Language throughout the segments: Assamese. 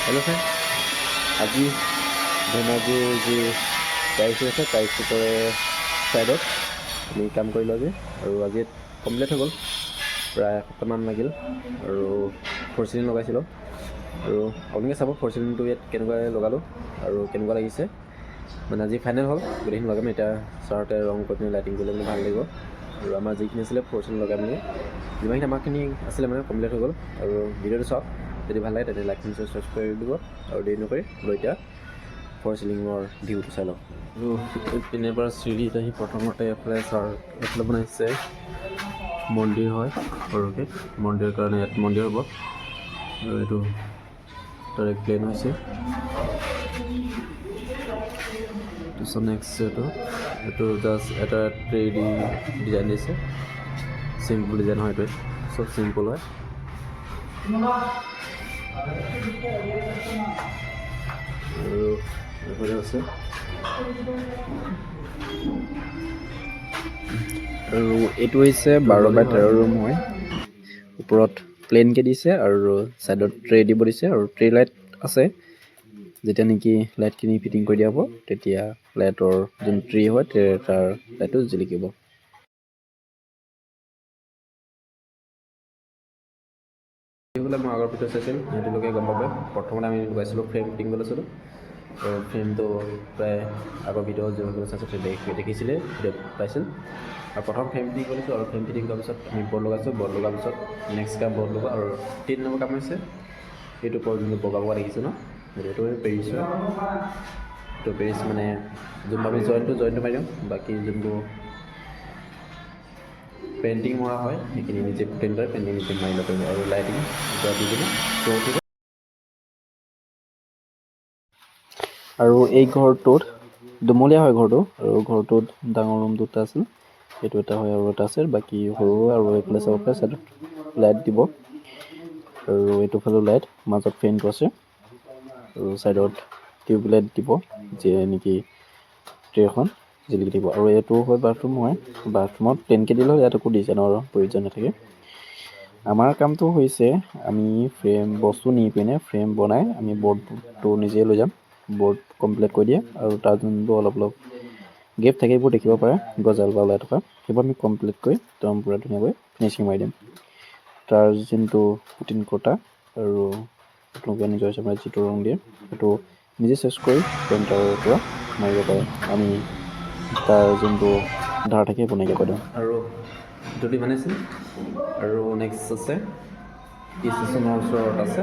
হেল্ল' ফ্ৰেণ্ড, আজি ধেমাজিৰ যি টাইলছ আছে টাইলছৰ ছাইডত আমি কাম কৰিলোঁ আৰু আজি কমপ্লিট হৈ গ'ল। প্ৰায় এসপ্তাহমান লাগিল আৰু ফ'ৰ চিলিং লগাইছিলোঁ আৰু আপোনালোকে চাব ফ'ৰ চিলিংটো ইয়াত কেনেকুৱা লগালোঁ আৰু কেনেকুৱা লাগিছে। মানে আজি ফাইনেল হ'ল, গোটেইখিনি লগাম। এতিয়া ছাৰহঁতে ৰং কৰি পিনি লাইটিং কৰিলে মানে ভাল লাগিব। আৰু আমাৰ যিখিনি আছিলে ফ'ৰ চিলিং লগাই মেলি যিমানখিনি আমাৰখিনি আছিলে মানে কমপ্লিট হৈ গ'ল। আৰু ভিডিঅ'টো চাওক, যদি ভাল লাগে তেতিয়া লাইক ছাবস্ক্ৰাইব কৰি দিব আৰু দেৰি নকৰি লৈ এতিয়া ফ'ৰ চিলিঙৰ ভিউটো চাই লওক। আৰু পিনেৰ পৰা চিৰিত আহি প্ৰথমতে এফালে এফালে বনাইছে মন্দিৰ হয় সৰুকৈ, মন্দিৰৰ কাৰণে ইয়াত মন্দিৰ হ'ব। আৰু এইটো ডাইৰেক্ট প্লেন হৈছে। তাৰপিছত নেক্সট এইটো জাষ্ট এটা ট্ৰে দি ডিজাইন দিছে, চিম্পল ডিজাইন হয় এইটোৱে, চব চিম্পল হয়। আৰু এইফালে আছে আৰু এইটো হৈছে 12x13 ৰুম হয়। ওপৰত প্লেনকৈ দিছে আৰু ছাইডত ট্ৰে দিব দিছে আৰু ট্ৰে লাইট আছে। যেতিয়া নেকি লাইটখিনি ফিটিং কৰি দিয়া হ'ব তেতিয়া লাইটৰ যোন ট্ৰে হয় তাৰ লাইটটো জিলিকিব। সেইবিলাক মই আগৰ ভিডিঅ' চাইছিলোঁ, সিহঁতিলোকে গম পাব। প্ৰথমতে আমি লগাইছিলোঁ ফ্ৰেম ফিটিং কৰি লৈছিলোঁ। ফ্ৰেমটো প্ৰায় আগৰ ভিডিঅ' যোনবিলাক চাইছোঁ দেখিছিলে, ভিডিঅ' পাইছিল। আৰু প্ৰথম ফ্ৰেম ফিটিং কৰিছোঁ আৰু ফ্ৰেম ফিটিং কৰাৰ পিছত আমি বৰ্ড লগাইছোঁ। বৰ্ড লগাৰ পিছত নেক্সট কাম বৰ্ড লগোৱা আৰু 3 নম্বৰ কাম হৈছে এইটো ওপৰত যোনটো বগা বগা দেখিছোঁ ন, এইটো পেৰিছ হয়। এইটো পেৰিছ মানে যোনটো আমি জইনটো মাৰি দিওঁ, বাকী যোনবোৰ পেইণ্টিং মৰা হয় সেইখিনি নিজে পেইণ্টিং নিজে মাৰি ল'ব পাৰিব। আৰু লাইটিং এতিয়া দি কিনে শ্ব' উঠিব। আৰু এই ঘৰটোত দুমলীয়া হয় ঘৰটো, আৰু ঘৰটোত ডাঙৰ ৰুম দুটা আছিল, এইটো এটা হয় আৰু এটা আছে, বাকী সৰু আৰু এইফালে চাব পাৰে ছাইডত লাইট দিব। আৰু এইটো ফালে লাইট, মাজত ফেনটো আছে আৰু ছাইডত টিউব লাইট দিব, যিয়ে নেকি ট্ৰেখন জিলিকি দিব। আৰু এইটো হয় বাথৰুম হয়, বাথৰুমত প্লেনকৈ দিলেও ইয়াত একো ডিজাইনৰ প্ৰয়োজন নাথাকে। আমাৰ কামটো হৈছে আমি ফ্ৰেম বস্তু নি পিনে ফ্ৰেম বনাই আমি বৰ্ডটো নিজে লৈ যাম। বৰ্ড কমপ্লিট কৰি দিয়ে আৰু তাৰ যোনবোৰ অলপ গেপ থাকে এইবোৰ দেখিব পাৰে গজাল বা ওলাই থকা, সেইবোৰ আমি কমপ্লিট কৰি একদম পূৰা ধুনীয়াকৈ ফিনিচিং মাৰি দিম। তাৰ যোনটো পুটিন কটা আৰু আপোনালোকে নিজৰ হিচাপে যিটো ৰং দিয়ে সেইটো নিজে চেষ্ট কৰি পেইণ্টাৰৰ পৰা মাৰিব পাৰে। আমি তাৰ যোনটো ধাৰ থাকে সেইটো নাইকিয়া কৰি দিওঁ। আৰু যদি বনাইছিল আৰু নেক্সট আছে ষ্টেচনৰ ওচৰত আছে,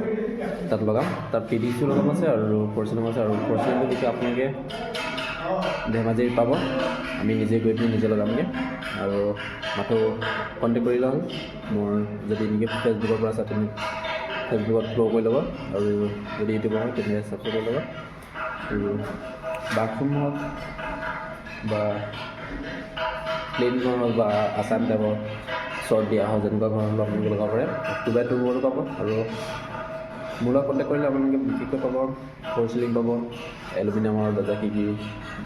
তাত লগাম। তাত PVC লগাম আছে আৰু ফ'ৰ আছে। আৰু ফ'ৰ চিলিংটো যেতিয়া আপোনালোকে ধেমাজিত পাব, আমি নিজে গৈ পিনি নিজে লগামগৈ। আৰু মাথো কণ্টেক্ট কৰিলে হ'ল। মোৰ যদি নেকি ফেচবুকৰ পৰা আছে তেনে ফেচবুকত ফ'ল' কৰি ল'ব, আৰু যদি ইউটিউবৰ হয় তেতিয়াহ'লে ছাবস্ক্ৰাইব কৰি ল'ব। আৰু বাথৰুম হওক বা প্লেইন ঘৰ হওক বা আছাম টাইপৰ শ্বৰ্ট দিয়া হওক, যেনেকুৱা ঘৰ হ'লেও আপোনালোকে লগাব পাৰে। 2x2 ঘৰো পাব। আৰু মোৰ লগত কণ্টেক্ট কৰিলে আপোনালোকে বিশেষকৈ পাব ফ'ৰ চিলিং পাব, এলুমিনিয়ামৰ দৰ্জা খিৰিকী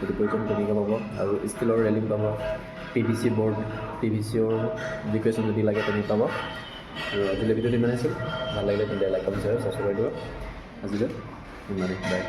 যদি প্ৰয়োজন তেনেকৈ পাব, আৰু ষ্টিলৰ ৰেলিং পাব, PVC বৰ্ড, PVCৰ ডেক'ৰেশ্যন যদি লাগে তেনেকৈ পাব। আৰু আজিলৈ ভিডিঅ'টো ইমানেই আছিল। ভাল লাগিলে তেন্তে লাইক কমেণ্ট শ্বেয়াৰ ছাবস্ক্ৰাইব কৰি দিব। আজিলৈ ইমানেই, বাই।